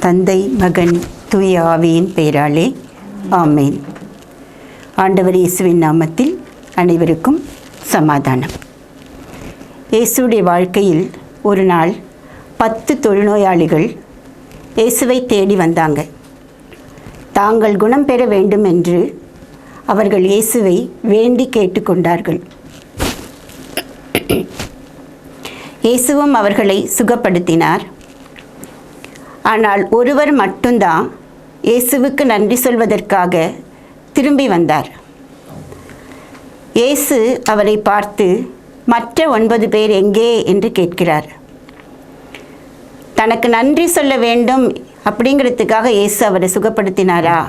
தந்தை, மகன், தூய ஆவியின் பெயராலே ஆமேன். ஆண்டவர் இயேசுவின் நாமத்தில் அனைவருக்கும் சமாதானம். இயேசுடைய வாழ்க்கையில் ஒரு நாள் 10 தொழுநோயாளிகள் இயேசுவை தேடி வந்தாங்க. தாங்கள் குணம் பெற வேண்டும் என்று அவர்கள் இயேசுவை வேண்டி கேட்டுக்கொண்டார்கள். இயேசுவும் அவர்களை சுகப்படுத்தினார். ஆனால் ஒருவர் மட்டும்தான் இயேசுவுக்கு நன்றி சொல்வதற்காக திரும்பி வந்தார். இயேசு அவரை பார்த்து, மற்ற 9 பேர் எங்கே என்று கேட்கிறார். தனக்கு நன்றி சொல்ல வேண்டும் அப்படிங்கிறதுக்காக இயேசு அவரை சுகப்படுத்தினாரா?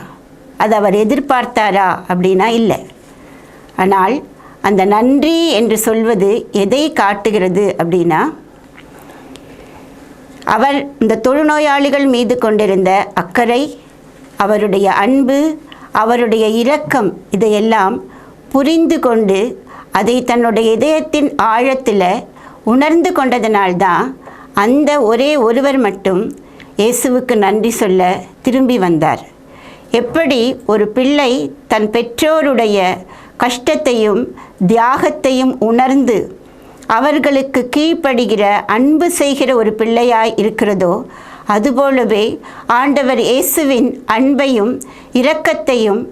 அது அவர் எதிர்பார்த்தாரா அப்படின்னா இல்லை. ஆனால் அந்த நன்றி என்று சொல்வது எதை காட்டுகிறது அப்படின்னா, அவர் இந்த தொழுநோயாளிகள் மீது கொண்டிருந்த அக்கறை, அவருடைய அன்பு, அவருடைய இரக்கம், இதையெல்லாம் புரிந்து கொண்டு அதை தன்னுடைய இதயத்தின் ஆழத்தில் உணர்ந்து கொண்டதனால்தான் அந்த ஒரே ஒருவர் மட்டும் இயேசுவுக்கு நன்றி சொல்ல திரும்பி வந்தார். எப்படி ஒரு பிள்ளை தன் பெற்றோருடைய கஷ்டத்தையும் தியாகத்தையும் உணர்ந்து அவர்களுக்கு கீழ்ப்படுகிற அன்பு செய்கிற ஒரு பிள்ளையாய் இருக்கிறதோ, அதுபோலவே ஆண்டவர் இயேசுவின் அன்பையும் இரக்கத்தையும்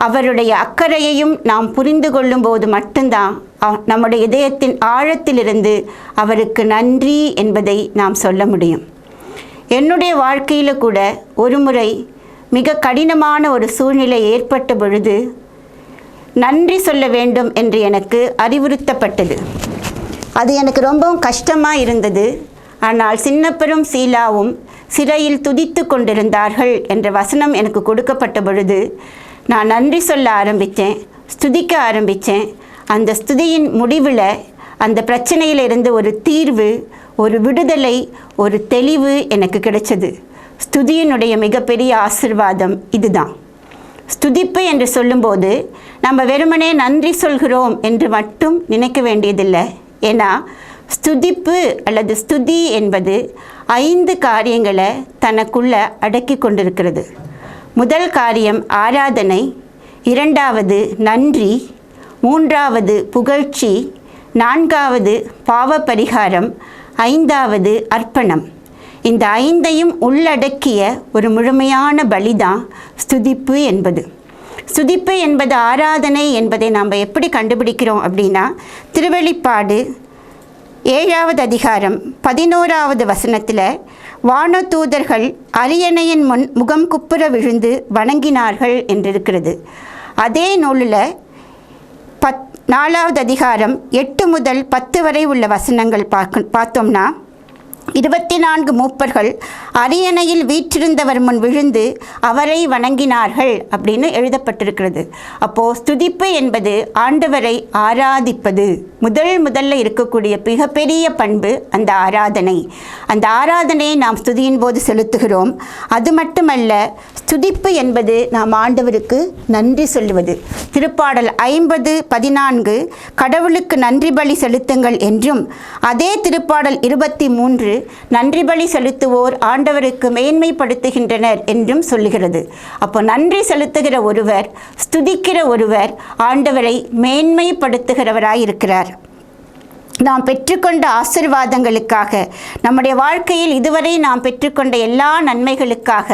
அவருடைய அக்கறையையும் நாம் புரிந்து கொள்ளும்போது மட்டும்தான் நம்முடைய இதயத்தின் ஆழத்திலிருந்து அவருக்கு நன்றி என்பதை நாம் சொல்ல முடியும். என்னுடைய வாழ்க்கையில் கூட ஒரு முறை மிக கடினமான ஒரு சூழ்நிலை ஏற்பட்ட பொழுது நன்றி சொல்ல வேண்டும் என்று எனக்கு அறிவுறுத்தப்பட்டது. அது எனக்கு ரொம்பவும் கஷ்டமாக இருந்தது. ஆனால் சின்னப்பரும் சீலாவும் சிறையில் துதித்து கொண்டிருந்தார்கள் என்ற வசனம் எனக்கு கொடுக்கப்பட்ட பொழுது நான் நன்றி சொல்ல ஆரம்பித்தேன், ஸ்துதிக்க ஆரம்பித்தேன். அந்த ஸ்துதியின் முடிவில் அந்த பிரச்சனையிலிருந்து ஒரு தீர்வு, ஒரு விடுதலை, ஒரு தெளிவு எனக்கு கிடைச்சது. ஸ்துதியினுடைய மிகப்பெரிய ஆசீர்வாதம் இதுதான். ஸ்துதிப்பு என்று சொல்லும்போது நம்ம வெறுமனே நன்றி சொல்கிறோம் என்று மட்டும் நினைக்க வேண்டியதில்லை. ஏன்னா ஸ்துதிப்பு அல்லது ஸ்துதி என்பது 5 காரியங்களை தனக்குள்ள அடக்கி கொண்டிருக்கிறது. முதல் காரியம் ஆராதனை, 2வது நன்றி, 3வது புகழ்ச்சி, 4வது பாவ பரிகாரம், 5வது அர்ப்பணம். இந்த 5ஐயும் உள்ளடக்கிய ஒரு முழுமையான பலிதான் ஸ்துதிப்பு என்பது. ஸ்துதிப்பு என்பது ஆராதனை என்பதை நாம் எப்படி கண்டுபிடிக்கிறோம் அப்படின்னா, திருவெளிப்பாடு 7வது அதிகாரம் 11வது வசனத்தில் வானதூதர்கள் அரியணையின் முன் முகம் குப்புற விழுந்து வணங்கினார்கள் என்றிருக்கிறது. அதே நூலில் 4வது அதிகாரம் 8 முதல் 10 வரை உள்ள வசனங்கள் பார்த்தோம்னா, 24 மூப்பர்கள் அரியணையில் வீற்றிருந்தவர் முன் விழுந்து அவரை வணங்கினார்கள் அப்படின்னு எழுதப்பட்டிருக்கிறது. அப்போது ஸ்துதிப்பு என்பது ஆண்டவரை ஆராதிப்பது. முதல்ல இருக்கக்கூடிய மிகப்பெரிய பண்பு அந்த ஆராதனை. அந்த ஆராதனையை நாம் ஸ்துதியின் போது செலுத்துகிறோம். அது மட்டுமல்ல, ஸ்துதிப்பு என்பது நாம் ஆண்டவருக்கு நன்றி சொல்லுவது. திருப்பாடல் 50:14 கடவுளுக்கு நன்றி பலி செலுத்துங்கள் என்றும், அதே திருப்பாடல் 23 நன்றி பலி செலுத்துவோர் ஆண்டவருக்கு மேன்மைப்படுத்துகின்றனர் என்றும் சொல்லுகிறது. அப்போ நன்றி செலுத்துகிற ஒருவர், ஸ்துதிக்கிற ஒருவர் ஆண்டவரை மேன்மைப்படுத்துகிறவராயிருக்கிறார். நாம் பெற்றுக்கொண்ட ஆசீர்வாதங்களுக்காக, நம்முடைய வாழ்க்கையில் இதுவரை நாம் பெற்றுக்கொண்ட எல்லா நன்மைகளுக்காக,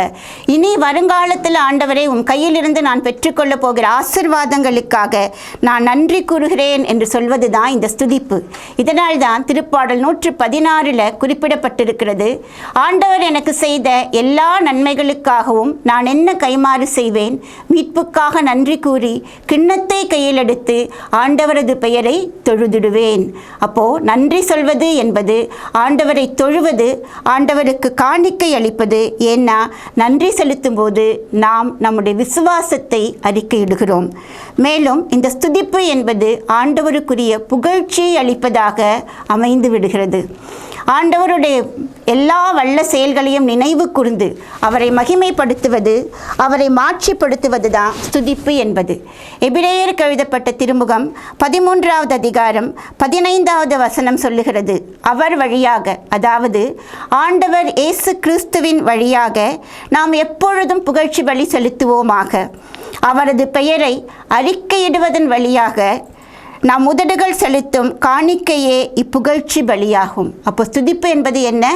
இனி வருங்காலத்தில் ஆண்டவரை உன் கையிலிருந்து நான் பெற்றுக்கொள்ள போகிற ஆசீர்வாதங்களுக்காக நான் நன்றி கூறுகிறேன் என்று சொல்வது தான் இந்த ஸ்துதிப்பு. இதனால் தான் திருப்பாடல் 116 குறிப்பிடப்பட்டிருக்கிறது, ஆண்டவர் எனக்கு செய்த எல்லா நன்மைகளுக்காகவும் நான் என்ன கைமாறு செய்வேன், மீட்புக்காக நன்றி கூறி கிண்ணத்தை கையில் எடுத்து ஆண்டவரது பெயரை தொழுதிடுவேன். அப்போ நன்றி சொல்வது என்பது ஆண்டவரை தொழுவது, ஆண்டவருக்கு காணிக்கை அளிப்பது. ஏன்னா நன்றி செலுத்தும் போது நாம் நம்முடைய விசுவாசத்தை அறிக்கையிடுகிறோம். மேலும் இந்த ஸ்துதிப்பு என்பது ஆண்டவருக்குரிய புகழ்ச்சி அளிப்பதாக அமைந்து விடுகிறது. ஆண்டவருடைய எல்லா வல்ல செயல்களையும் நினைவு கூர்ந்து அவரை மகிமைப்படுத்துவது, அவரை மாட்சிப்படுத்துவது தான் ஸ்துதிப்பு என்பது. எபிரேயருக்கு எழுதப்பட்ட திருமுகம் 13வது அதிகாரம் 15வது வசனம் சொல்லுகிறது, அவர் வழியாக, அதாவது ஆண்டவர் இயேசு கிறிஸ்துவின் வழியாக நாம் எப்பொழுதும் புகழ்ச்சி பலி செலுத்துவோமாக. அவரது பெயரை அறிக்கையிடுவதன் வழியாக நாம் உதடுகள் செலுத்தும் காணிக்கையே இப்புகழ்ச்சி பலியாகும். அப்போ ஸ்துதிப்பு என்பது என்ன?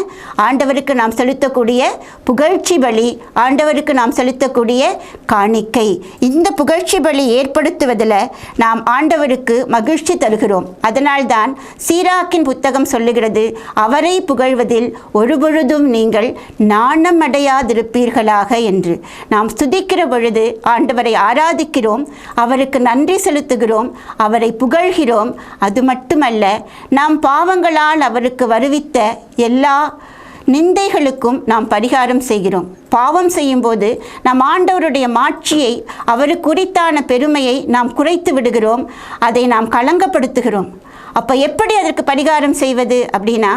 ஆண்டவருக்கு நாம் செலுத்தக்கூடிய புகழ்ச்சி பலி, ஆண்டவருக்கு நாம் செலுத்தக்கூடிய காணிக்கை. இந்த புகழ்ச்சி பலி ஏற்படுத்துவதில் நாம் ஆண்டவருக்கு மகிழ்ச்சி தருகிறோம். அதனால்தான் சீராக்கின் புத்தகம் சொல்லுகிறது, அவரை புகழ்வதில் ஒருபொழுதும் நீங்கள் நாணமடையாதிருப்பீர்களாக என்று. நாம் ஸ்துதிக்கிற பொழுது ஆண்டவரை ஆராதிக்கிறோம், அவருக்கு நன்றி செலுத்துகிறோம், அவரை புகழ்கிறோம். அது மட்டுமல்ல, நாம் பாவங்களால் அவருக்கு வருவித்த எல்லா நிந்தைகளுக்கும் நாம் பரிகாரம் செய்கிறோம். பாவம் செய்யும்போது நாம் ஆண்டவருடைய மாட்சியை, அவருக்கு குறித்தான பெருமையை நாம் குறைத்து விடுகிறோம், அதை நாம் களங்கப்படுத்துகிறோம். அப்போ எப்படி அதற்கு பரிகாரம் செய்வது அப்படின்னா,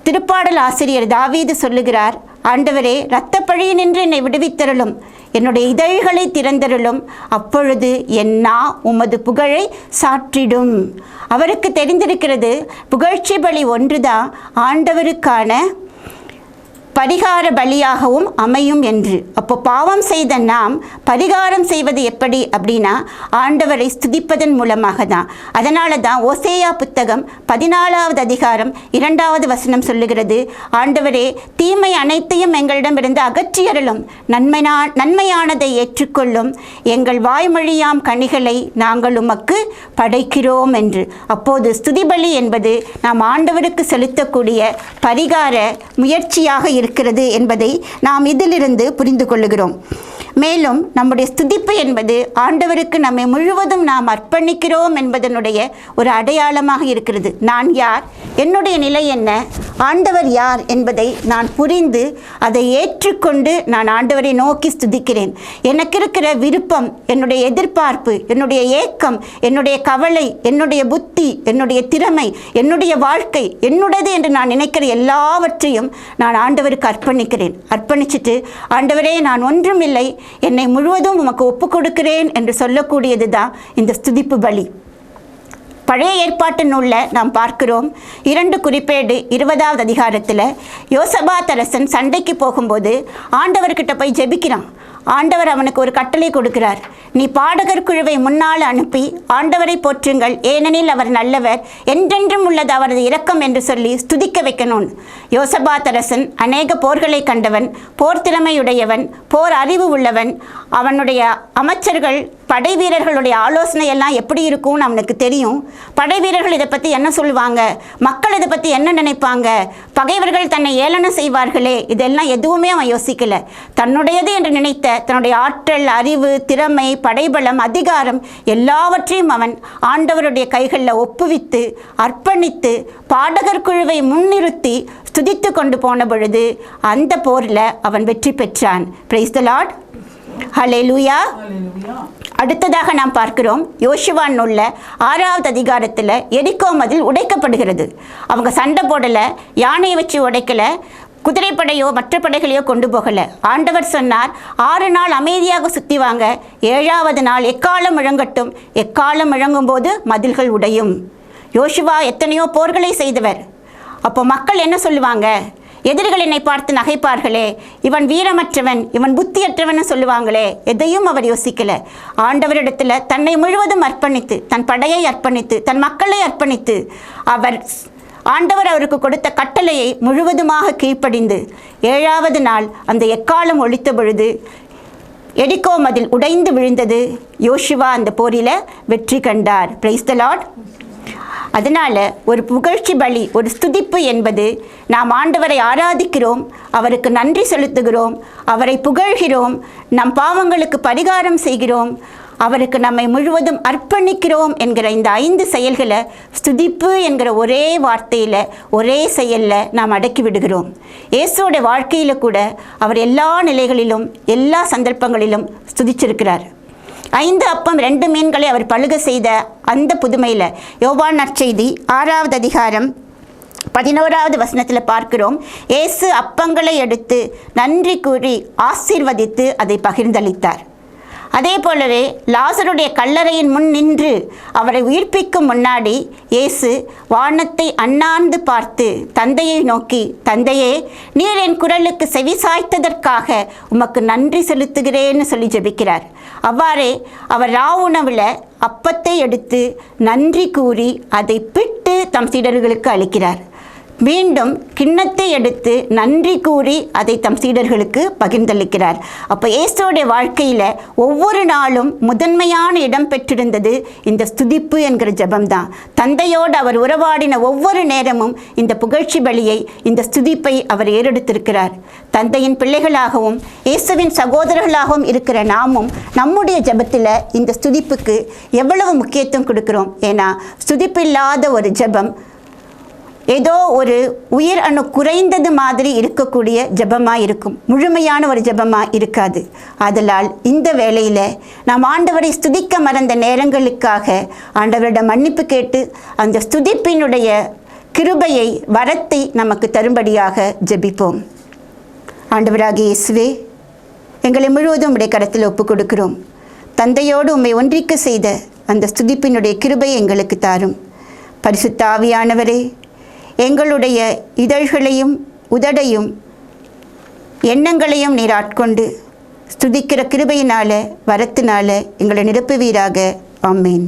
திருப்பாடல் ஆசிரியர் தாவீது சொல்லுகிறார், ஆண்டவரே, இரத்தப்பழியினின்று என்னை விடுவித்தருளும், என்னுடைய இதழ்களை திறந்தருளும், அப்பொழுது என் நா உமது புகழை சாற்றிடும். அவருக்கு தெரிந்திருக்கிறது, புகழ்ச்சி பலி ஒன்றுதான் ஆண்டவருக்கான பரிகார பலியாகவும் அமையும் என்று. அப்போ பாவம் செய்த நாம் பரிகாரம் செய்வது எப்படி அப்படின்னா, ஆண்டவரை ஸ்துதிப்பதன் மூலமாக தான். அதனால தான் ஓசேயா புத்தகம் 14வது அதிகாரம் 2வது வசனம் சொல்லுகிறது, ஆண்டவரே, தீமை அனைத்தையும் எங்களிடமிருந்து அகற்றியருளும், நன்மையானதை ஏற்றுக்கொள்ளும், எங்கள் வாய்மொழியாம் கனிகளை நாங்கள் உமக்கு படைக்கிறோம் என்று. அப்போது ஸ்துதிபலி என்பது நாம் ஆண்டவருக்கு செலுத்தக்கூடிய பரிகார முயற்சியாக இருக்கிறது என்பதை நாம் இதிலிருந்து புரிந்து கொள்ளுகிறோம். மேலும் நம்முடைய ஸ்துதிப்பு என்பது ஆண்டவருக்கு நம்மை முழுவதும் நாம் அர்ப்பணிக்கிறோம் என்பதனுடைய ஒரு அடையாளமாக இருக்கிறது. நான் யார், என்னுடைய நிலை என்ன, ஆண்டவர் யார் என்பதை நான் புரிந்து அதை ஏற்றுக்கொண்டு நான் ஆண்டவரை நோக்கி ஸ்துதிக்கிறேன். எனக்கு இருக்கிற விருப்பம், என்னுடைய எதிர்பார்ப்பு, என்னுடைய ஏக்கம், என்னுடைய கவலை, என்னுடைய புத்தி, என்னுடைய திறமை, என்னுடைய வாழ்க்கை என்னுடையது என்று நான் நினைக்கிற எல்லாவற்றையும் நான் ஆண்டவருக்கு அர்ப்பணிக்கிறேன். அர்ப்பணிச்சுட்டு, ஆண்டவரே, நான் ஒன்றும் இல்லை, என்னை முழுவதும் உமக்கு ஒப்புக் கொடுக்கிறேன் என்று சொல்லக்கூடியது தான் இந்த ஸ்துதிப்பு பலி. பழைய ஏற்பாட்டு நூலில் நாம் பார்க்கிறோம், 2 குறிப்பேடு 20வது அதிகாரத்தில் யோசபாத் அரசன் சண்டைக்கு போகும்போது ஆண்டவர்கிட்ட போய் ஜெபிக்கிறான். ஆண்டவர் அவனுக்கு ஒரு கட்டளை கொடுக்கிறார், நீ பாடகர் குழுவை முன்னால் அனுப்பி ஆண்டவரை போற்றுங்கள், ஏனெனில் அவர் நல்லவர், என்றென்றும் உள்ளது அவரது இரக்கம் என்று சொல்லி ஸ்துதிக்க வைக்கணும். யோசபாத் அரசன் அநேக போர்களை கண்டவன், போர் திறமையுடையவன், போர் அறிவு உள்ளவன். அவனுடைய அமைச்சர்கள், படை வீரர்களுடைய ஆலோசனை எல்லாம் எப்படி இருக்கும்னு அவனுக்கு தெரியும். படை வீரர்கள் இதை பற்றி என்ன சொல்லுவாங்க, மக்கள் இதை பற்றி என்ன நினைப்பாங்க, பகைவர்கள் தன்னை ஏளனம் செய்வார்களே, இதெல்லாம் எதுவுமே அவன் யோசிக்கல. தன்னுடையது என்று நினைத்த தன்னுடைய ஆற்றல், அறிவு, திறமை, படைபலம், அதிகாரம் எல்லாவற்றையும் அவன் ஆண்டவருடைய கைகளில் ஒப்புவித்து அர்ப்பணித்து பாடகர் குழுவை முன்னிறுத்தி ஸ்துதித்து கொண்டு போன பொழுது அந்த போரில் அவன் வெற்றி பெற்றான். பிரைஸ் தி லார்ட், ஹல்லேலூயா. அடுத்ததாக நாம் பார்க்கிறோம், யோசுவா நூல்ல 6வது அதிகாரத்தில் எரிகோ மதில் உடைக்கப்படுகிறது. அவங்க சண்டை போடலை, யானையை வச்சு உடைக்கலை, குதிரைப்படையோ மற்ற படைகளையோ கொண்டு போகலை. ஆண்டவர் சொன்னார், 6 நாள் அமைதியாக சுற்றி வாங்க, 7வது நாள் எக்காலம் முழங்கட்டும், எக்காலம் முழங்கும் போது மதில்கள் உடையும். யோசுவா எத்தனையோ போர்களை செய்தவர். அப்போ மக்கள் என்ன சொல்லுவாங்க, எதிரிகள் என்னை பார்த்து நகைப்பார்களே, இவன் வீரமற்றவன், இவன் புத்தியற்றவன் சொல்லுவாங்களே, எதையும் அவர் யோசிக்கல. ஆண்டவரிடத்தில் தன்னை முழுவதும் அர்ப்பணித்து, தன் படையை அர்ப்பணித்து, தன் மக்களை அர்ப்பணித்து, ஆண்டவர் அவருக்கு கொடுத்த கட்டளையை முழுவதுமாக கீழ்ப்படிந்து 7வது நாள் அந்த எக்காலம் ஒலித்த பொழுது எரிகோ மதில் உடைந்து விழுந்தது. யோசுவா அந்த போரில் வெற்றி கண்டார். Praise the Lord. அதனால் ஒரு புகழ்ச்சி பலி, ஒரு ஸ்துதிப்பு என்பது நாம் ஆண்டவரை ஆராதிக்கிறோம், அவருக்கு நன்றி செலுத்துகிறோம், அவரை புகழ்கிறோம், நம் பாவங்களுக்கு பரிகாரம் செய்கிறோம், அவருக்கு நம்மை முழுவதும் அர்ப்பணிக்கிறோம் என்கிற இந்த 5 செயல்களை ஸ்துதிப்பு என்கிற ஒரே வார்த்தையில், ஒரே செயலில் நாம் அடக்கி விடுகிறோம். இயேசுவோட வாழ்க்கையில் கூட அவர் எல்லா நிலைகளிலும், எல்லா சந்தர்ப்பங்களிலும் ஸ்துதிச்சிருக்கிறார். 5 அப்பம் 2 மீன்களை அவர் பழுக செய்த அந்த புதுமையில் யோவான் நற்செய்தி 6வது அதிகாரம் 11வது வசனத்தில் பார்க்கிறோம், இயேசு அப்பங்களை எடுத்து நன்றி கூறி ஆசீர்வதித்து அதை பகிர்ந்தளித்தார். அதே போலவே லாசருடைய கல்லறையின் முன் நின்று அவரை உயிர்ப்பிக்கும் முன்னாடி இயேசு வானத்தை அண்ணாந்து பார்த்து தந்தையை நோக்கி, தந்தையே, நீர் என் குரலுக்கு செவி சாய்த்ததற்காக உமக்கு நன்றி செலுத்துகிறேன்னு சொல்லி ஜெபிக்கிறார். அவ்வாறே அவர் ராவுணவில் அப்பத்தை எடுத்து நன்றி கூறி அதை பிட்டு தம் சீடர்களுக்கு அளிக்கிறார். மீண்டும் கிண்ணத்தை எடுத்து நன்றி கூறி அதை தம் சீடர்களுக்கு பகிர்ந்தளிக்கிறார். அப்போ இயேசுவோடைய வாழ்க்கையில் ஒவ்வொரு நாளும் முதன்மையான இடம் பெற்றிருந்தது இந்த ஸ்துதிப்பு என்கிற ஜெபம்தான். தந்தையோடு அவர் உறவாடின ஒவ்வொரு நேரமும் இந்த புகழ்ச்சி பலியை, இந்த ஸ்துதிப்பை அவர் ஏறெடுத்திருக்கிறார். தந்தையின் பிள்ளைகளாகவும் இயேசுவின் சகோதரர்களாகவும் இருக்கிற நாமும் நம்முடைய ஜெபத்தில் இந்த ஸ்துதிப்புக்கு எவ்வளவு முக்கியத்துவம் கொடுக்கிறோம். ஏன்னா ஸ்துதிப்பு இல்லாத ஒரு ஜெபம் ஏதோ ஒரு உயிர் அணு குறைந்தது மாதிரி இருக்கக்கூடிய ஜெபமாக இருக்கும், முழுமையான ஒரு ஜெபமாக இருக்காது. ஆதலால் இந்த வேளையில் நாம் ஆண்டவரை ஸ்துதிக்க மறந்த நேரங்களுக்காக ஆண்டவரிடம் மன்னிப்பு கேட்டு அந்த ஸ்துதிப்பினுடைய கிருபையை, வரத்தை நமக்கு தரும்படியாக ஜெபிப்போம். ஆண்டவராகிய இயேசுவே, எங்களை முழுவதும் உடைய கரத்தில் ஒப்புக் கொடுக்கிறோம். தந்தையோடு உம்மை ஒன்றிக்க செய்த அந்த ஸ்துதிப்பினுடைய கிருபையை எங்களுக்கு தாரும். பரிசுத்த ஆவியானவரே, எங்களுடைய இதழ்களையும் உதடையும் எண்ணங்களையும் நீர் ஆட்கொண்டு ஸ்துதிக்கிற கிருபையினால, வரத்தினால எங்களை நிரப்புவீராக. ஆமென்.